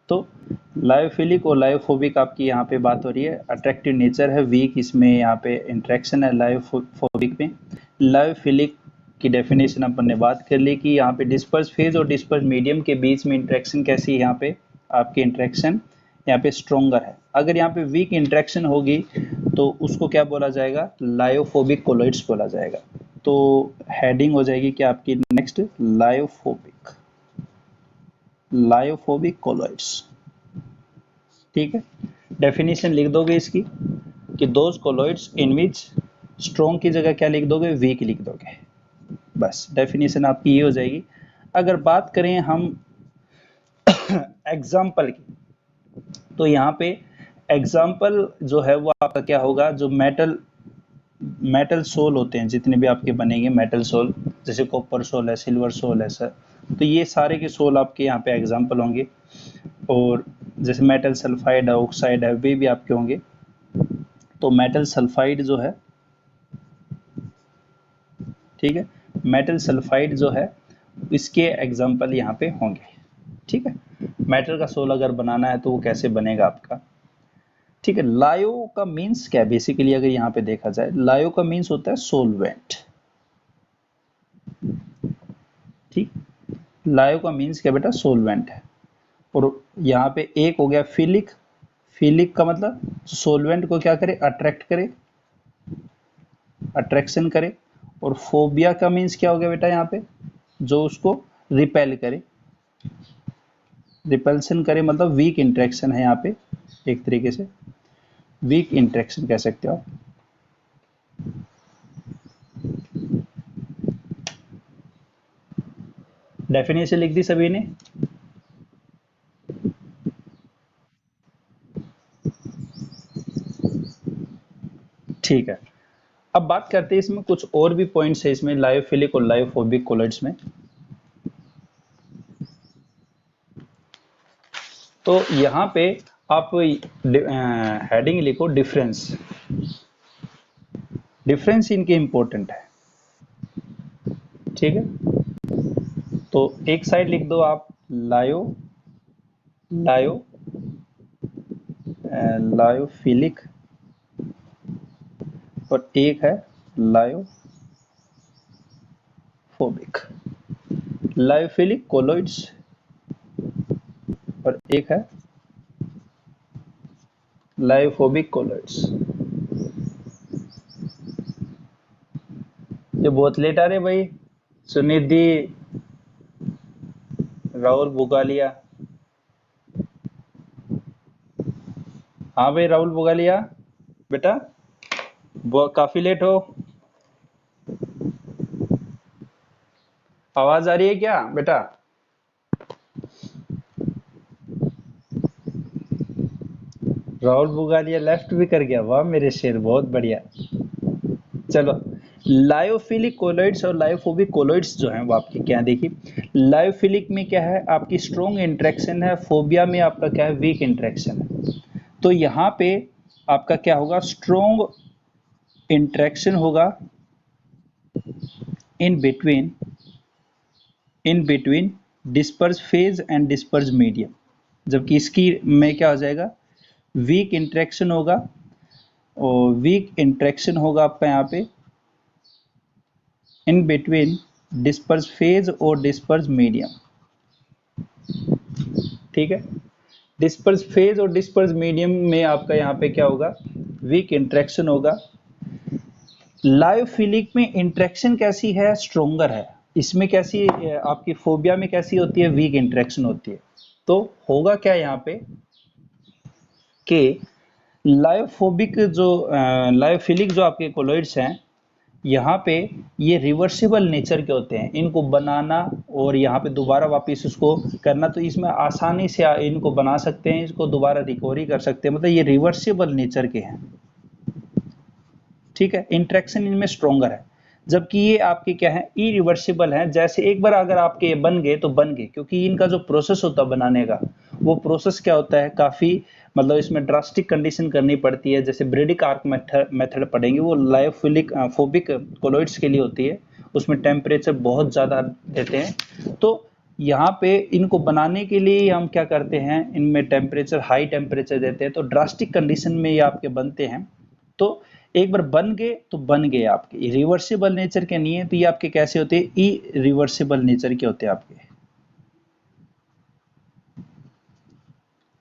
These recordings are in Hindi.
तो लायोफिलिक और लायोफोबिक आपकी यहाँ पे बात हो रही है। अट्रैक्टिव नेचर है, वीक इसमें यहाँ पे इंट्रैक्शन है लायोफोबिक में। लायोफिलिक की डेफिनेशन अपन ने बात कर ली कि यहाँ पे डिस्पर्स फेज और डिस्पर्स मीडियम के बीच में इंट्रैक्शन कैसी है, यहाँ पे आपकी इंट्रैक्शन यहाँ पे स्ट्रोंगर है। अगर यहाँ पे वीक इंट्रैक्शन होगी तो उसको क्या बोला जाएगा, लायोफोबिक कोलॉइड्स बोला जाएगा। तो हेडिंग हो जाएगी क्या आपकी नेक्स्ट, लायोफोबिक, लायोफोबिक कोलॉइड्स। ठीक है, डेफिनेशन लिख दोगे इसकी कि those colloids in which strong की जगह क्या लिख दोगे, वीक लिख दोगे, बस डेफिनेशन आपकी ये हो जाएगी। अगर बात करें हम एग्जाम्पल की, तो यहाँ पे एग्जाम्पल जो है वो आपका क्या होगा, जो मेटल सोल होते हैं जितने भी आपके बनेंगे मेटल सोल, जैसे कॉपर सोल है, सिल्वर सोल है सर, तो ये सारे के सोल आपके यहाँ पे एग्जाम्पल होंगे। और जैसे मेटल सल्फाइड है, ऑक्साइड है, वे भी आपके होंगे। तो मेटल सल्फाइड जो है, ठीक है, मेटल सल्फाइड जो है इसके एग्जाम्पल यहाँ पे होंगे। ठीक है, मेटल का सोल अगर बनाना है तो वो कैसे बनेगा आपका। ठीक है, लायो का मीन्स क्या है बेसिकली, अगर यहाँ पे देखा जाए लायो का मीन्स होता है सोलवेंट। ठीक, लायो का मीन्स क्या बेटा, सोलवेंट है। और यहाँ पे एक हो गया फिलिक, फिलिक का मतलब सोलवेंट को क्या करे, अट्रैक्ट करे, अट्रैक्शन करे। और फोबिया का मीन्स क्या हो गया बेटा, यहाँ पे जो उसको रिपेल करे, रिपल्सन करे, मतलब वीक इंट्रैक्शन है यहाँ पे, एक तरीके से वीक इंट्रैक्शन कह सकते हो आप। डेफिनेशन लिख दी सभी ने। ठीक है, अब बात करते हैं इसमें कुछ और भी पॉइंट्स है इसमें लायोफिलिक और लायोफोबिक कोलॉइड्स में। तो यहाँ पे आप हेडिंग लिखो डिफरेंस, डिफरेंस इनके इंपॉर्टेंट है। ठीक है, तो एक साइड लिख दो आप लायो, लायो लायोफिलिक, और एक है लायोफोबिक, लायोफिलिक कोलॉइड्स, और एक है लायोफोबिक कोलॉइड्स। ये बहुत लेट आ रहे भाई, सुनिधि, राहुल बुगालिया। हाँ भाई राहुल बुगालिया बेटा, काफी लेट हो, आवाज आ रही है क्या बेटा। राहुल बुगालिया लेफ्ट भी कर गया, वाह मेरे शेर, बहुत बढ़िया। चलो, लायोफिलिक कोलॉइड्स और लायोफोबिक कोलॉइड्स जो हैं वो आपके क्या, देखिए लायोफिलिक में क्या है, आपकी स्ट्रॉन्ग इंट्रैक्शन है, फोबिया में आपका क्या है, वीक इंट्रैक्शन है। तो यहाँ पे आपका क्या होगा, स्ट्रॉन्ग इंट्रैक्शन होगा in between disperse phase and disperse medium, जबकि इसकी में क्या हो जाएगा, वीक इंट्रैक्शन होगा, और वीक इंट्रैक्शन होगा आपका यहाँ पे इन बिटवीन डिस्पर्स फेज और डिस्पर्स मीडियम। ठीक है, डिस्पर्स फेज और डिस्पर्स मीडियम में आपका यहाँ पे क्या होगा, वीक इंट्रैक्शन होगा। लायोफिलिक में इंट्रैक्शन कैसी है, स्ट्रोंगर है। इसमें कैसी आपकी फोबिया में कैसी होती है, वीक इंट्रैक्शन होती है। तो होगा क्या यहाँ पे कि लायोफोबिक जो लायोफिलिक जो आपके कोलॉइड्स हैं, यहाँ पे ये रिवर्सिबल नेचर के होते हैं, इनको बनाना और यहाँ पे दोबारा वापस उसको करना, तो इसमें आसानी से इनको बना सकते हैं, इसको दोबारा रिकवरी कर सकते हैं, मतलब ये रिवर्सिबल नेचर के हैं। ठीक है, इंट्रैक्शन इनमें स्ट्रोंगर है, जबकि ये आपके क्या है, इरिवर्सिबल है। जैसे एक बार अगर आपके बन गए तो बन गए, क्योंकि इनका जो प्रोसेस होता है बनाने का, वो प्रोसेस क्या होता है, काफी मतलब इसमें ड्रास्टिक कंडीशन करनी पड़ती है। जैसे ब्रेडिक आर्क मेथड पढ़ेंगे, वो लायोफिलिक फोबिक कोलॉइड्स के लिए होती है, उसमें टेम्परेचर बहुत ज्यादा देते हैं। तो यहाँ पे इनको बनाने के लिए हम क्या करते हैं, इनमें टेम्परेचर, हाई टेम्परेचर देते हैं, तो ड्रास्टिक कंडीशन में ये आपके बनते हैं। तो एक बार बन गए तो बन गए आपके, रिवर्सिबल नेचर के नहीं है, तो ये आपके कैसे होते हैं, ई रिवर्सिबल नेचर के होते हैं आपके।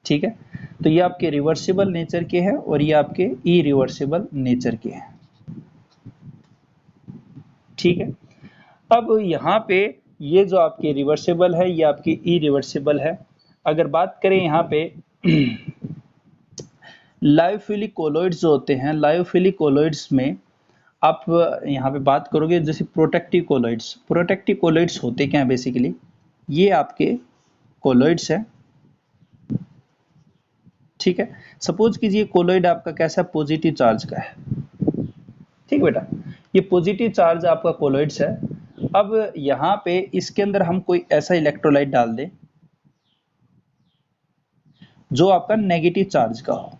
ठीक है, तो ये आपके रिवर्सिबल नेचर के हैं और ये आपके ई रिवर्सिबल नेचर के हैं। ठीक है, अब यहाँ पे ये जो आपके रिवर्सिबल है ये आपकी ई रिवर्सिबल है। अगर बात करें यहाँ पे लायोफिलिक कोलॉइड्स जो होते हैं, लायोफिलिक कोलॉइड्स में आप यहाँ पे बात करोगे जैसे प्रोटेक्टिव कोलॉइड्स। प्रोटेक्टिव कोलॉइड्स होते क्या है बेसिकली, ये आपके कोलॉइड्स है। ठीक है, सपोज कीजिए कोलॉइड आपका कैसा पॉजिटिव चार्ज का है। ठीक बेटा, ये पॉजिटिव चार्ज आपका कोलॉइड्स है। अब यहाँ पे इसके अंदर हम कोई ऐसा इलेक्ट्रोलाइट डाल दें जो आपका नेगेटिव चार्ज का हो।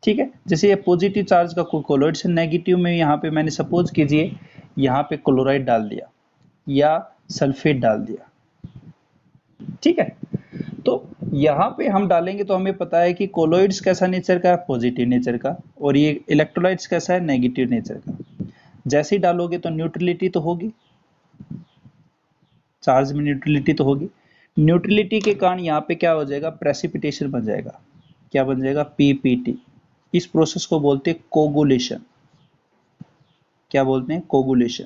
ठीक है, जैसे ये पॉजिटिव चार्ज का कोलॉइड्स है, नेगेटिव में यहाँ पे मैंने सपोज कीजिए यहाँ पे क्लोराइड डाल दिया या सल्फेट डाल दिया। ठीक है, तो यहाँ पे हम डालेंगे तो हमें पता है कि कोलॉइड्स कैसा नेचर का है, पॉजिटिव नेचर का, और ये इलेक्ट्रोलाइट्स कैसा है, नेगेटिव नेचर का। जैसे ही डालोगे तो न्यूट्रलिटी तो होगी, चार्ज में न्यूट्रलिटी तो होगी। न्यूट्रलिटी के कारण यहाँ पे क्या हो जाएगा, प्रेसिपिटेशन बन जाएगा। क्या बन जाएगा, पीपीटी। इस प्रोसेस को बोलते हैं कोगुलेशन। क्या बोलते हैं, कोगुलेशन।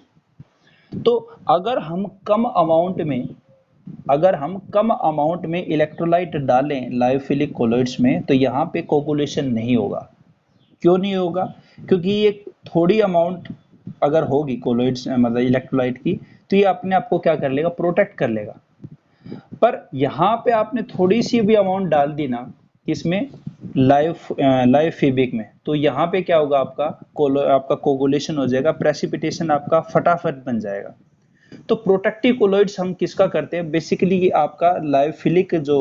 तो अगर हम कम अमाउंट में इलेक्ट्रोलाइट डालें लायोफिलिक कोलॉइड्स में, तो यहाँ पे कोगुलेशन नहीं होगा। क्यों नहीं होगा, क्योंकि ये थोड़ी अमाउंट अगर होगी कोलॉइड्स मतलब इलेक्ट्रोलाइट की, तो ये अपने आप को क्या कर लेगा, प्रोटेक्ट कर लेगा। पर यहाँ पे आपने थोड़ी सी भी अमाउंट डाल दी ना इसमें लायोफिलिक में, तो यहाँ पे क्या होगा, आपका कोगुलेशन हो जाएगा, प्रेसिपिटेशन आपका फटाफट बन जाएगा। तो प्रोटेक्टिव कोलॉइड्स हम किसका करते हैं, बेसिकली आपका लायोफिलिक जो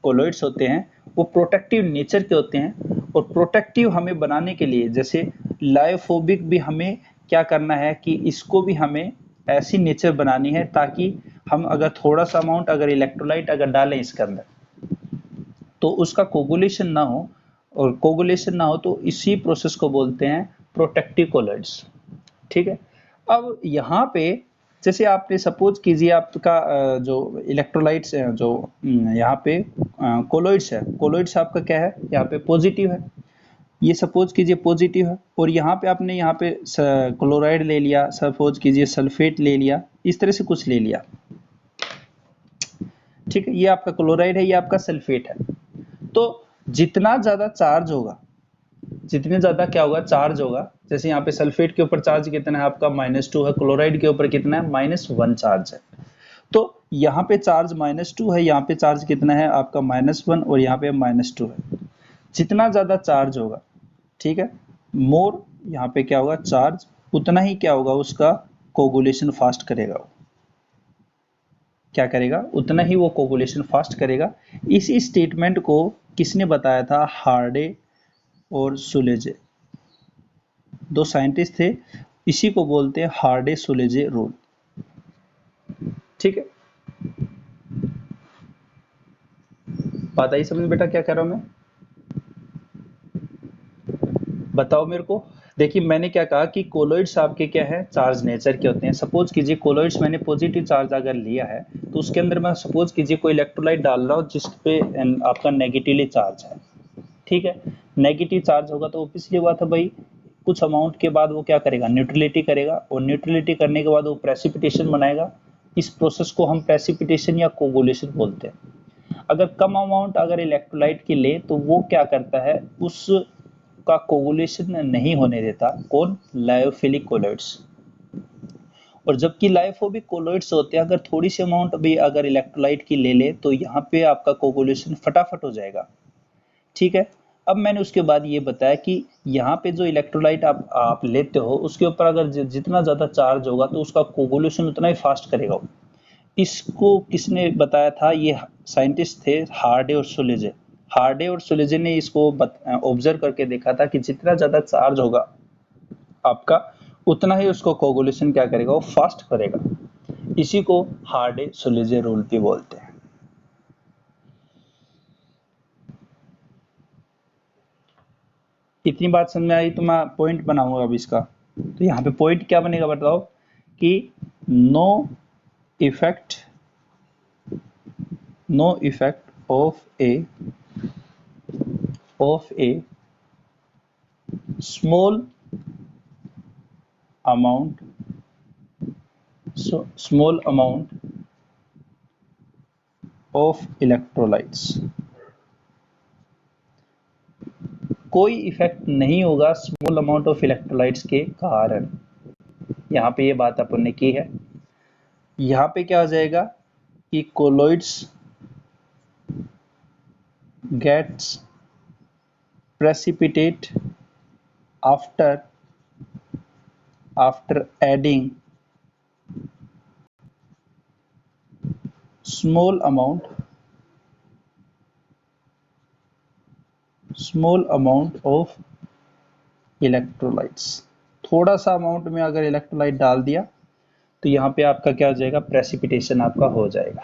कोलॉइड्स होते हैं वो प्रोटेक्टिव नेचर के होते हैं। और प्रोटेक्टिव हमें बनाने के लिए, जैसे लायोफोबिक भी हमें क्या करना है कि इसको भी हमें ऐसी नेचर बनानी है ताकि हम अगर थोड़ा सा अमाउंट अगर इलेक्ट्रोलाइट अगर डालें इसके अंदर तो उसका कोगुलेशन ना हो, और कोगुलेशन ना हो तो इसी प्रोसेस को बोलते हैं प्रोटेक्टिव कोलॉइड्स। ठीक है, अब यहाँ पे जैसे आपने सपोज कीजिए आपका जो इलेक्ट्रोलाइट्स जो यहाँ पे कोलॉइड्स है, कोलॉइड्स आपका क्या है, यहाँ पे पॉजिटिव है, ये सपोज कीजिए पॉजिटिव है, और यहाँ पे आपने यहाँ पे क्लोराइड ले लिया, सपोज कीजिए सल्फेट ले लिया, इस तरह से कुछ ले लिया। ठीक है, ये आपका क्लोराइड है, ये आपका सल्फेट है। तो जितना ज्यादा चार्ज होगा, जितने ज्यादा क्या होगा, चार्ज होगा, जैसे यहाँ पे सल्फेट के ऊपर चार्ज कितना है आपका -2 है, क्लोराइड के ऊपर कितना है, -1 चार्ज है। तो यहाँ पे चार्ज -2 है, यहाँ पे चार्ज कितना है आपका -1, और यहाँ पे -2 है। जितना ज्यादा चार्ज होगा, ठीक है, मोर यहाँ पे क्या होगा चार्ज, उतना ही क्या होगा उसका कोगुलेशन फास्ट करेगा वो। क्या करेगा, उतना ही वो कोगुलेशन फास्ट करेगा। इसी स्टेटमेंट को किसने बताया था, हार्डे और सुलेजे, दो साइंटिस्ट थे, इसी को बोलते हैं हार्डे सुलेजे रूल। ठीक है, बात आई समझ बेटा क्या कह रहा हूं मैं, बताओ मेरे को। देखिए मैंने क्या कहा कि कोलॉइड्स आपके क्या है, चार्ज नेचर के होते हैं। सपोज कीजिए कोलॉइड्स मैंने पॉजिटिव चार्ज अगर लिया है, तो उसके अंदर मैं सपोज कीजिए कोई इलेक्ट्रोलाइट डाल रहा हूँ जिस पे आपका नेगेटिवली चार्ज है। ठीक है, नेगेटिव चार्ज होगा तो पिछली बात है भाई, कुछ अमाउंट के बाद वो क्या करेगा, न्यूट्रलिटी करेगा, और न्यूट्रलिटी करने के बाद वो प्रेसिपिटेशन बनाएगा। इस प्रोसेस को हम प्रेसिपिटेशन या कोगुलेशन बोलते हैं। अगर कम अमाउंट अगर इलेक्ट्रोलाइट की ले तो वो क्या करता है, उस का कोगुलेशन नहीं होने देता, कौन, लायोफिलिक कोलॉइड्स। और जबकि लायोफोबिक कोलॉइड्स होते हैं, अगर थोड़ी सी अमाउंट भी अगर इलेक्ट्रोलाइट की ले ले तो यहाँ पे आपका कोगुलेशन फटाफट हो जाएगा। ठीक है, अब मैंने उसके बाद ये बताया कि यहाँ पे जो इलेक्ट्रोलाइट आप लेते हो उसके ऊपर अगर जितना ज्यादा चार्ज होगा तो उसका कोगुलेशन उतना ही फास्ट करेगा। इसको किसने बताया था, ये साइंटिस्ट थे हार्डे और सुलेजे। हार्डे और सुलेजे ने इसको ऑब्जर्व करके देखा था कि जितना ज्यादा चार्ज होगा आपका, उतना ही उसको कोगुलेशन क्या करेगा, वो फास्ट करेगा। इसी को हार्डे-सोलिजे रूल भी बोलते हैं। इतनी बात समझ में आई तो मैं पॉइंट बनाऊंगा अब इसका। तो यहाँ पे पॉइंट क्या बनेगा बताओ, कि no effect of a small amount of electrolytes. कोई इफेक्ट नहीं होगा स्मॉल अमाउंट ऑफ इलेक्ट्रोलाइट्स के कारण। यहाँ पे ये बात अपन ने की है। यहाँ पे क्या हो जाएगा कि colloids gets precipitate after adding small amount of electrolytes। थोड़ा सा अमाउंट में अगर इलेक्ट्रोलाइट डाल दिया तो यहाँ पे आपका क्या हो जाएगा, प्रेसिपिटेशन आपका हो जाएगा।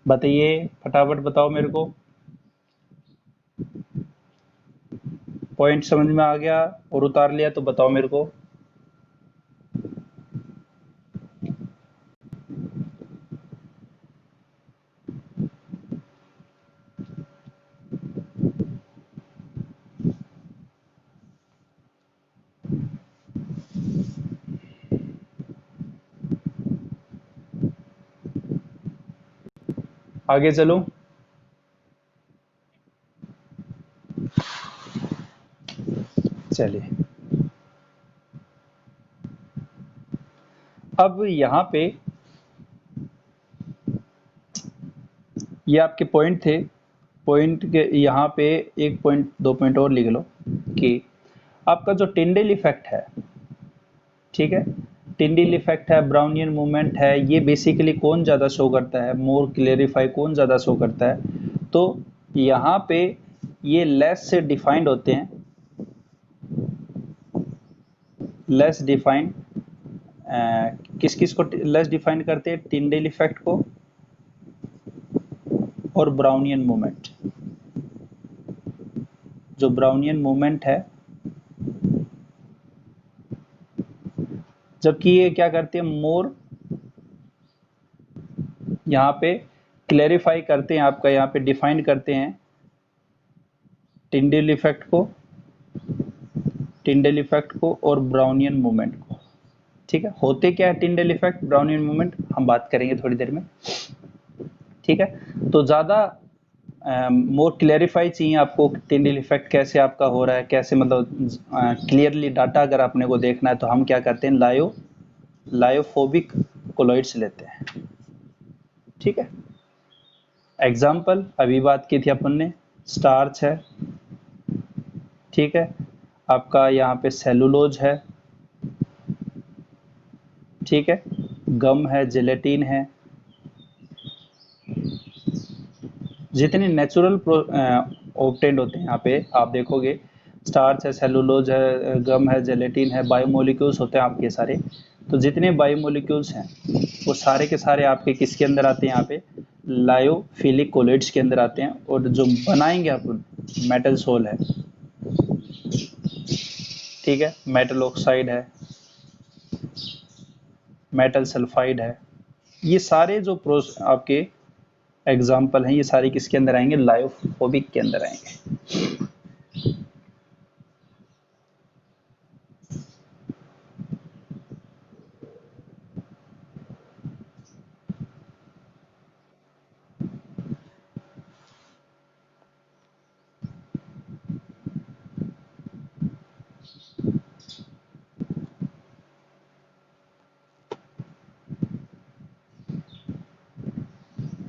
बताइए, फटाफट बताओ मेरे को, पॉइंट समझ में आ गया और उतार लिया तो बताओ मेरे को। आगे चलो। चलिए, अब यहाँ पे ये आपके पॉइंट थे। पॉइंट के यहाँ पे एक पॉइंट, दो पॉइंट और लिख लो कि आपका जो टिंडेल इफेक्ट है, ठीक है, टिंडेल इफेक्ट है, ब्राउनियन मूवमेंट है, ये बेसिकली कौन ज़्यादा शो करता है, मोर क्लेरिफाई कौन ज़्यादा शो करता है। तो यहाँ पे ये लेस से डिफाइंड होते हैं, लेस डिफाइंड। किस किस को लेस डिफाइन करते हैं, टिंडेल इफेक्ट को और ब्राउनियन मूवमेंट। जो ब्राउनियन मूवमेंट है, जबकि ये क्या करते हैं, मोर यहाँ पे क्लैरिफाई करते हैं, आपका यहाँ पे डिफाइन करते हैं टिंडेल इफेक्ट को और ब्राउनियन मूवमेंट को। ठीक है, होते क्या है टिंडेल इफेक्ट, ब्राउनियन मूवमेंट, हम बात करेंगे थोड़ी देर में। ठीक है, तो ज़्यादा मोर क्लैरिफाई चाहिए आपको, टिंडेल इफेक्ट कैसे आपका हो रहा है, कैसे मतलब क्लियरली डाटा अगर अपने को देखना है, तो हम क्या करते हैं, लायोफोबिक कोलॉइड्स लेते हैं। ठीक है, एग्जाम्पल अभी बात की थी अपन ने, स्टार्च है, ठीक है, आपका यहाँ पे सेलुलोज है, ठीक है, गम है, जेलेटिन है, जितने नेचुरल ऑब्टेंड होते हैं यहाँ पे आप देखोगे, स्टार्च है, सेलुलोज है, गम है, जेलेटिन है, बायोमोलिक्यूल्स होते हैं आपके सारे। तो जितने बायोमोलिक्यूल्स हैं वो सारे के सारे आपके किसके अंदर आते हैं, यहाँ पे लायोफिलिक कोलेट्स के अंदर आते हैं। और जो बनाएंगे अपन मेटल सोल है, ठीक है, मेटल ऑक्साइड है, मेटल सल्फाइड है, ये सारे जो आपके एग्जाम्पल हैं, ये सारे किसके अंदर आएंगे, लायोफोबिक के अंदर आएंगे।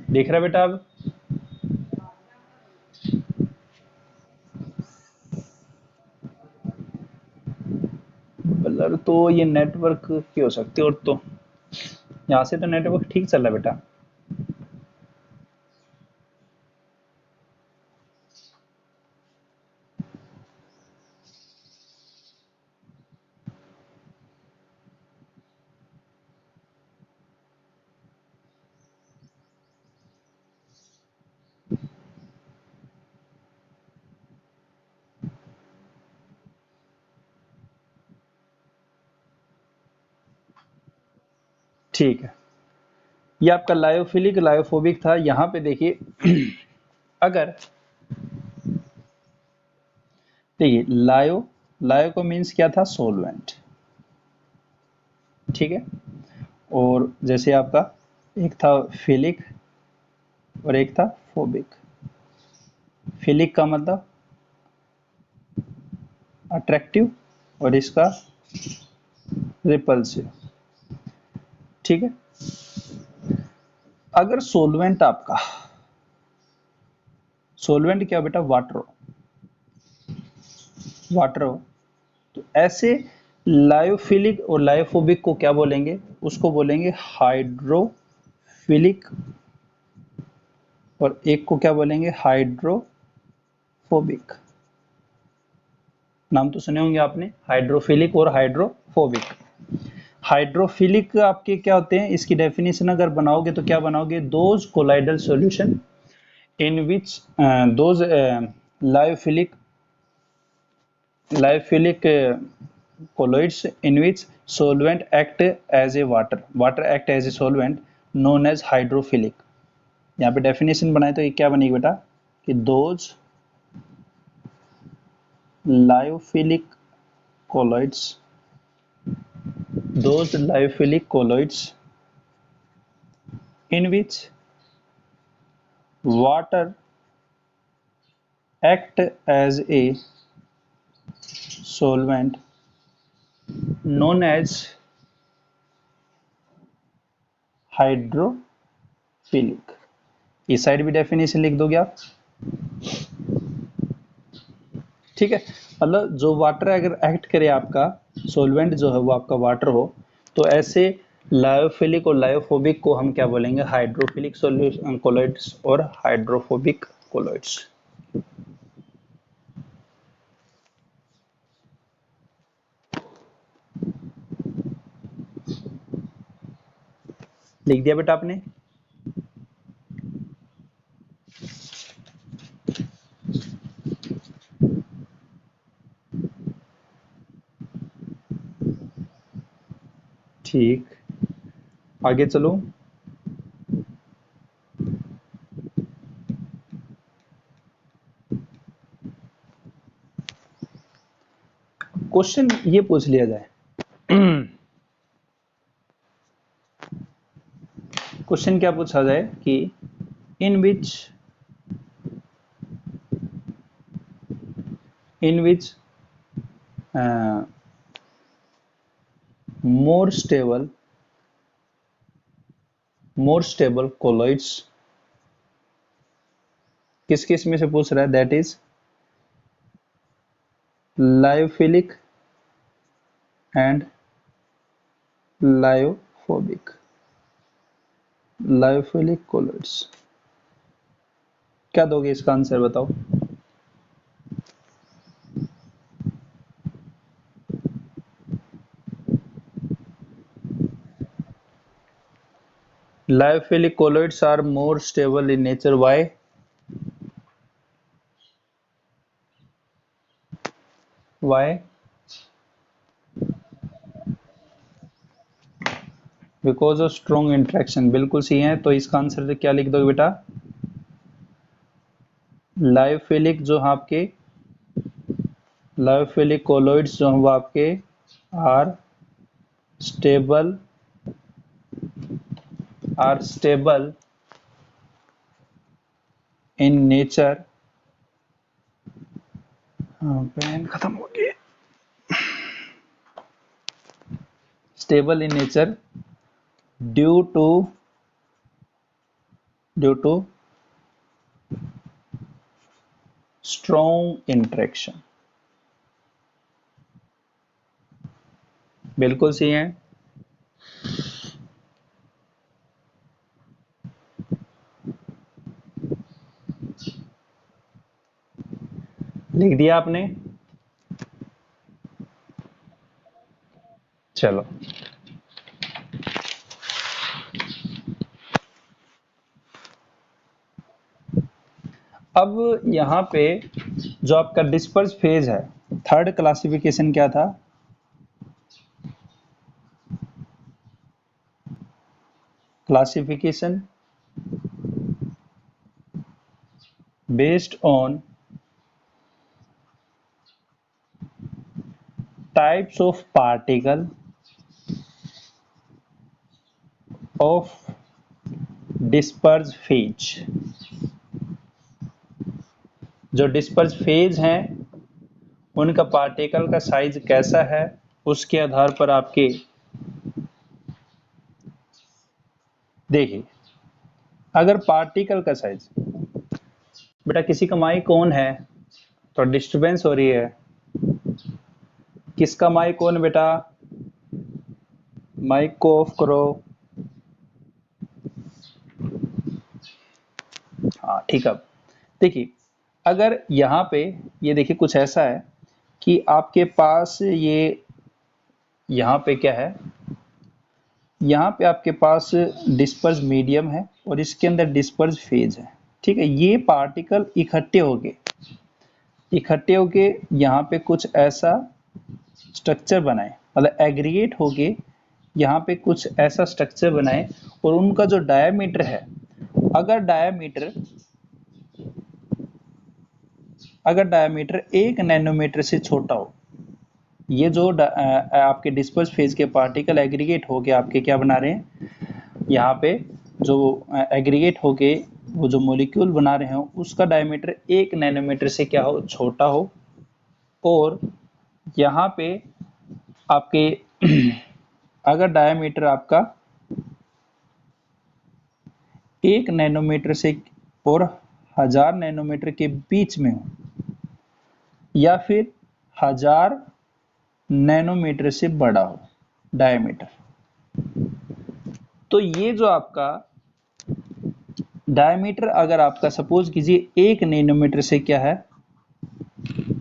देख रहा बेटा अब, ब्लर तो ये नेटवर्क की हो सकती है, और तो यहाँ से तो नेटवर्क ठीक चल रहा है बेटा। ठीक है, ये आपका लायोफिलिक लायोफोबिक था। यहाँ पे देखिए अगर देखिए लायो को मीन्स क्या था, सोलवेंट, ठीक है। और जैसे आपका एक था फिलिक और एक था फोबिक। फिलिक का मतलब अट्रैक्टिव और इसका रिपल्सिव, ठीक है। अगर सोलवेंट क्या बेटा, वाटर हो, तो ऐसे लायोफिलिक और लायोफोबिक को क्या बोलेंगे, उसको बोलेंगे हाइड्रोफिलिक, और एक को क्या बोलेंगे, हाइड्रोफोबिक। नाम तो सुने होंगे आपने, हाइड्रोफिलिक और हाइड्रोफोबिक। हाइड्रोफिलिक आपके क्या होते हैं, इसकी डेफिनेशन अगर बनाओगे तो क्या बनाओगे, those colloidal solution in which those lyophilic colloids in which solvent act as a water act as a solvent known as hydrophilic। यहाँ पे डेफिनेशन बनाए तो ये क्या बनेगी बेटा, कि lyophilic colloids those lyophilic colloids in which water act as a solvent known as hydrophilic. इस साइड भी डेफिनेशन लिख दोगे आप, ठीक है। मतलब जो वाटर अगर एक्ट करे, आपका सोलवेंट जो है वो आपका वाटर हो, तो ऐसे लायोफिलिक और लायोफोबिक को हम क्या बोलेंगे, हाइड्रोफिलिक सॉल्यूशन कोलॉइड्स और हाइड्रोफोबिक कोलॉइड्स। लिख दिया बेटा आपने। ठीक, आगे चलो। क्वेश्चन ये पूछ लिया जाए, क्वेश्चन क्या पूछा जाए कि इन विच मोर स्टेबल कोलॉइड्स, किस किस में से पूछ रहा है, that is lyophilic and lyophobic, lyophilic colloids. क्या दोगे इसका आंसर बताओ। Lyophilic colloids are more stable in nature. Why? Why? Because of strong interaction। बिल्कुल सही है, तो इसका आंसर क्या लिख दोगे बेटा, लायोफिलिक जो आपके लायोफिलिक कोलॉइड्स जो हैं वो आपके are stable in nature. Pen खत्म हो गया। Stable in nature due to strong interaction. बिल्कुल सही है। लिख दिया आपने, चलो। अब यहाँ पे जो आपका डिस्पर्स फेज है, थर्ड क्लासिफिकेशन क्या था, classification based on types of particle of disperse phase। जो डिस्पर्स फेज हैं उनका पार्टिकल का साइज कैसा है उसके आधार पर आपके देखिए, अगर पार्टिकल का साइज, बेटा किसी का माइक ऑन है तो डिस्टरबेंस हो रही है। किसका माइक ऑन बेटा? माइक को ऑफ करो। हाँ ठीक है। देखिए, अगर यहाँ पे ये देखिए कुछ ऐसा है कि आपके पास ये यहाँ पे क्या है, यहाँ पे आपके पास डिस्पर्स मीडियम है और इसके अंदर डिस्पर्स फेज है। ठीक है, ये पार्टिकल इकट्ठे होके यहाँ पे कुछ ऐसा स्ट्रक्चर बनाए, मतलब एग्रीगेट होके यहाँ पे कुछ ऐसा स्ट्रक्चर बनाए और उनका जो डायमीटर है, अगर डायमीटर 1 नैनोमीटर से छोटा हो, ये जो आपके डिस्पर्स फेज के पार्टिकल एग्रीगेट होके आपके क्या बना रहे हैं, यहाँ पे जो एग्रीगेट होके वो जो मॉलिक्यूल बना रहे हो उसका डायमीटर 1 नैनोमीटर से क्या हो, छोटा हो, और यहाँ पे आपके अगर डायमीटर आपका 1 नैनोमीटर से और 1000 नैनोमीटर के बीच में हो, या फिर 1000 नैनोमीटर से बड़ा हो डायमीटर, तो ये जो आपका डायमीटर अगर आपका सपोज कीजिए 1 नैनोमीटर से क्या है,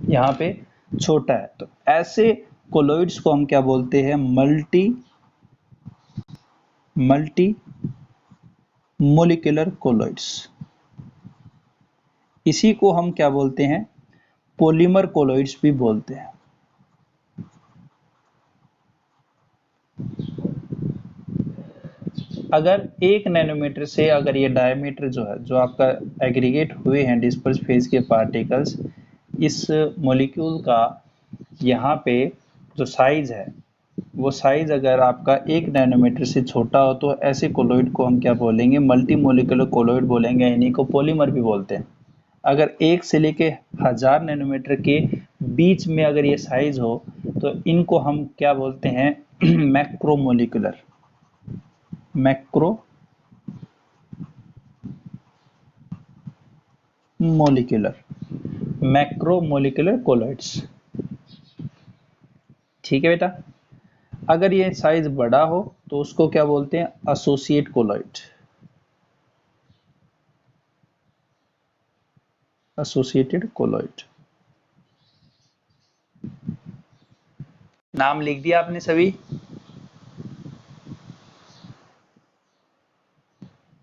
यहाँ पे छोटा है, तो ऐसे कोलॉइड्स को हम क्या बोलते हैं, मल्टी मोलिकुलर कोलॉइड्स। इसी को हम क्या बोलते हैं, पॉलीमर कोलॉइड्स भी बोलते हैं। अगर 1 नैनोमीटर से अगर ये डायमीटर जो है, जो आपका एग्रीगेट हुए हैं डिस्पर्स फेज के पार्टिकल्स, इस मॉलिक्यूल का यहाँ पे जो साइज है वो साइज अगर आपका 1 नैनोमीटर से छोटा हो तो ऐसे कोलॉइड को हम क्या बोलेंगे, मल्टी मोलिकुलर कोलॉइड बोलेंगे, इन्हीं को पॉलीमर भी बोलते हैं। अगर 1 से लेके 1000 नैनोमीटर के बीच में अगर ये साइज हो तो इनको हम क्या बोलते हैं, मैक्रोमोलिकुलर मैक्रोमोलिकुलर कोलॉइड्स। ठीक है बेटा, अगर ये साइज बड़ा हो तो उसको क्या बोलते हैं, एसोसिएट कोलॉइड, एसोसिएटेड कोलॉइड। नाम लिख दिया आपने सभी?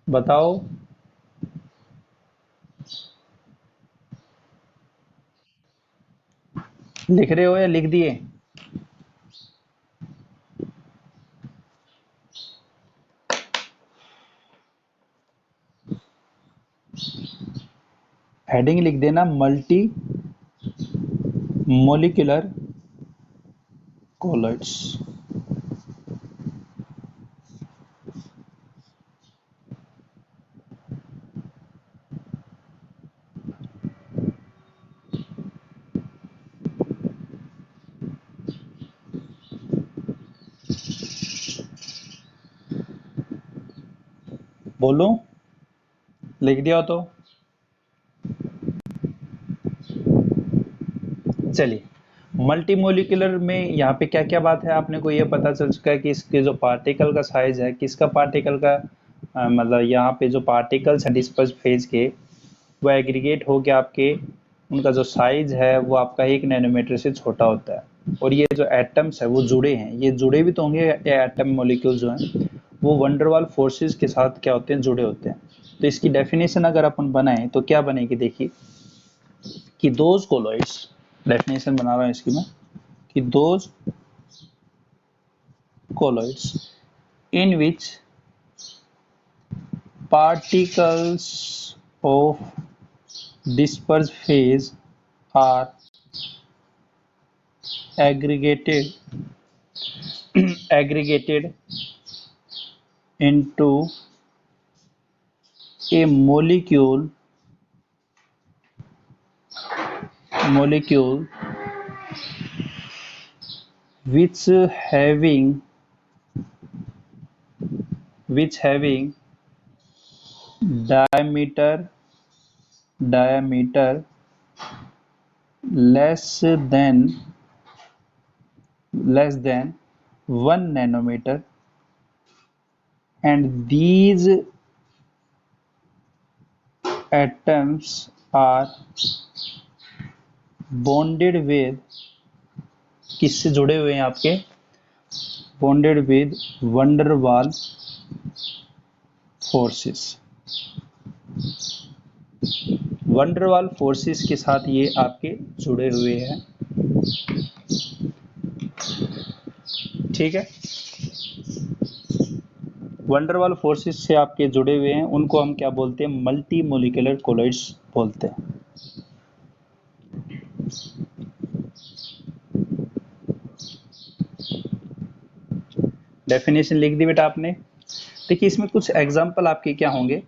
बताओ। लिख रहे हो या लिख दिए? हेडिंग लिख देना, मल्टी मोलिकुलर कोलॉइड्स। बोलो, लिख दिया हो तो चलिए। मल्टीमोलिकुलर में यहाँ पे क्या क्या बात है, आपने को ये पता चल चुका है कि इसके जो पार्टिकल का साइज है, किसका पार्टिकल का मतलब यहाँ पे जो पार्टिकल्स है डिस्पर्स फेज के, वो एग्रीगेट हो के आपके उनका जो साइज है वो आपका 1 नैनोमीटर से छोटा होता है। और ये जो एटम्स है वो जुड़े हैं, ये जुड़े भी तो होंगे, ये एटम मॉलिक्यूल जो हैं वो वंडरवाल फोर्सेस के साथ क्या होते हैं, जुड़े होते हैं। तो इसकी डेफिनेशन अगर अपन बनाएं तो क्या बनेगी, देखिए कि दोज कोलॉइड्स, डेफिनेशन बना रहा हूं इसकी मैं, कि those colloids in which particles of dispersed phase are aggregated aggregated into a molecule which having diameter diameter less than 1 nanometer, and these atoms are bonded with, किससे जुड़े हुए हैं आपके, bonded with van der Waals forces, van der Waals forces के साथ ये आपके जुड़े हुए हैं। ठीक है, van der Waals फोर्सेस से आपके जुड़े हुए हैं, उनको हम क्या बोलते हैं, मल्टी मोलिकुलर कोलॉइड्स बोलते हैं। डेफिनेशन लिख दी बेटा आपने। देखिए इसमें कुछ एग्जांपल आपके क्या होंगे,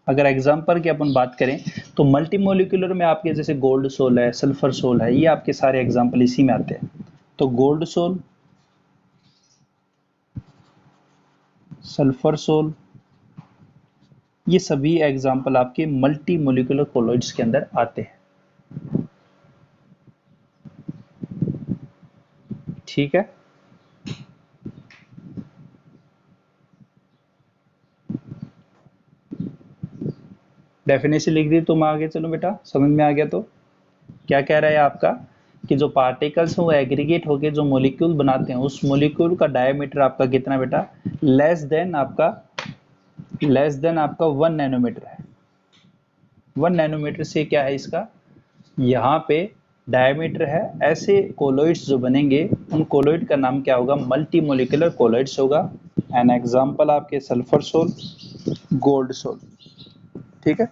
अगर एग्जांपल की अपन बात करें तो मल्टी मोलिकुलर में आपके जैसे गोल्ड सोल है, सल्फर सोल है, ये आपके सारे एग्जांपल इसी में आते हैं। तो गोल्ड सोल, सल्फर सोल, ये सभी एग्जांपल आपके मल्टी मोलिकुलर कोलॉइड्स के अंदर आते हैं। ठीक है, डेफिनेशन लिख दी, तुम आगे चलो बेटा, समझ में आ गया। तो क्या कह रहा है आपका कि जो पार्टिकल्स हैं वो एग्रीगेट होके जो मॉलिक्यूल बनाते हैं, उस मॉलिक्यूल का डायमीटर आपका कितना बेटा, लेस देन आपका 1 नैनोमीटर है। 1 नैनोमीटर से क्या है इसका, यहाँ पे डायमीटर है। ऐसे कोलॉइड्स जो बनेंगे उन कोलॉइड का नाम क्या होगा, मल्टी मोलिकुलर कोलॉइड्स होगा। एन एग्जांपल आपके सल्फर सोल, गोल्ड सोल। ठीक है,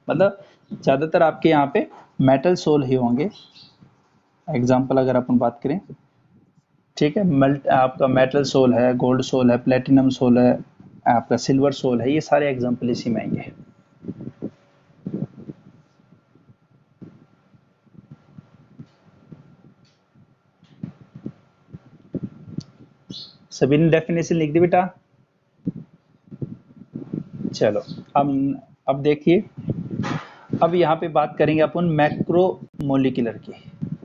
मतलब ज्यादातर आपके यहाँ पे मेटल सोल ही होंगे, एग्जांपल अगर अपन बात करें। ठीक है, आपका मेटल सोल है, गोल्ड सोल है, प्लेटिनम सोल है, आपका सिल्वर सोल है, ये सारे एग्जांपल इसी में आएंगे। सभी ने डेफिनेशन लिख दी बेटा। चलो अब देखिए, अब यहाँ पे बात करेंगे अपन मैक्रो मोलिकुलर की।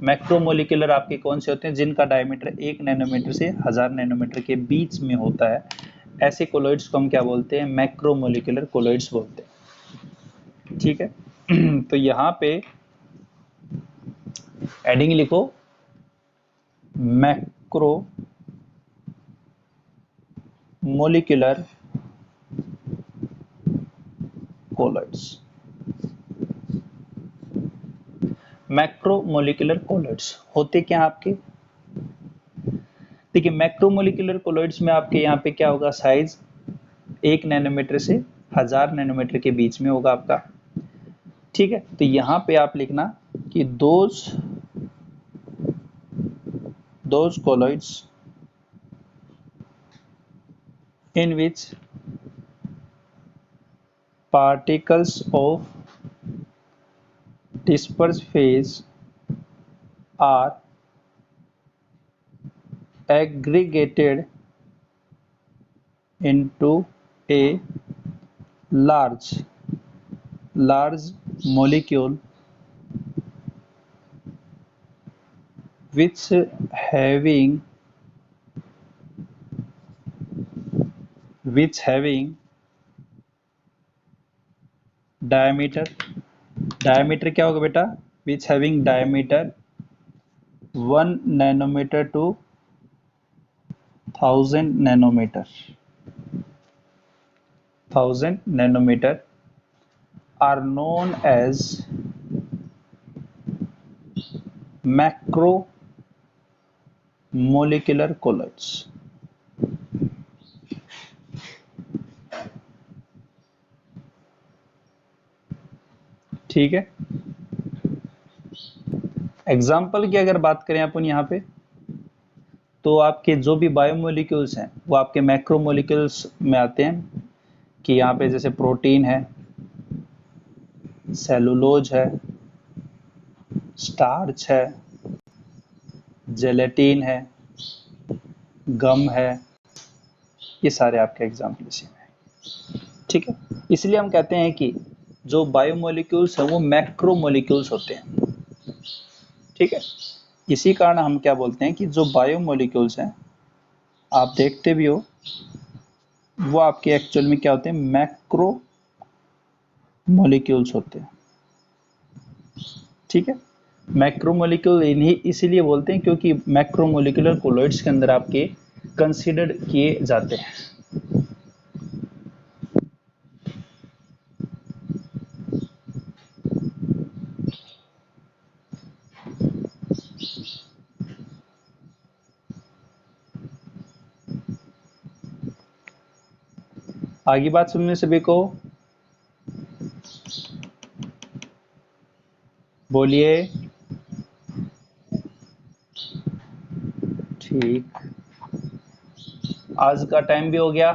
मैक्रो मोलिकुलर आपके कौन से होते हैं, जिनका डायमीटर 1 नैनोमीटर से 1000 नैनोमीटर के बीच में होता है। ऐसे कोलॉइड्स को हम क्या बोलते हैं, मैक्रो मोलिकुलर कोलॉइड्स बोलते हैं। ठीक है, तो यहाँ पे एडिंग लिखो, macro molecular colloids. Macro molecular colloids होते क्या आपके, देखिए मैक्रो मोलिकुलर कोलॉइड्स में आपके यहाँ पे क्या होगा, साइज 1 नैनोमीटर से 1000 नैनोमीटर के बीच में होगा आपका। ठीक है, तो यहाँ पे आप लिखना कि those colloids in which particles of dispersed phase are aggregated into a large molecule which having diameter क्या होगा बेटा, which having diameter 1 nanometer to 1000 nanometer are known as macromolecular colloids। ठीक है। एग्जाम्पल की अगर बात करें अपन यहाँ पे, तो आपके जो भी बायोमोलिक्यूल्स हैं वो आपके मैक्रोमोलिक्यूल्स में आते हैं, कि यहाँ पे जैसे प्रोटीन है, सेलुलोज है, स्टार्च है, जेलेटिन है, गम है, ये सारे आपके एग्जाम्पल इसी में हैं। ठीक है, इसलिए हम कहते हैं कि जो बायोमोलिक्यूल्स हैं वो मैक्रोमोलिक्यूल्स होते हैं। ठीक है, इसी कारण हम क्या बोलते हैं कि जो बायोमोलिक्यूल्स हैं, आप देखते भी हो, वो आपके एक्चुअल में क्या होते हैं, मैक्रो मॉलिक्यूल्स होते हैं। ठीक है, मैक्रोमोलिक्यूल इन्हीं इसीलिए बोलते हैं क्योंकि मैक्रोमोलिकुलर कोलॉइड्स के अंदर आपके कंसीडर किए जाते हैं। आगे बात सुनने सभी को, बोलिए। ठीक, आज का टाइम भी हो गया।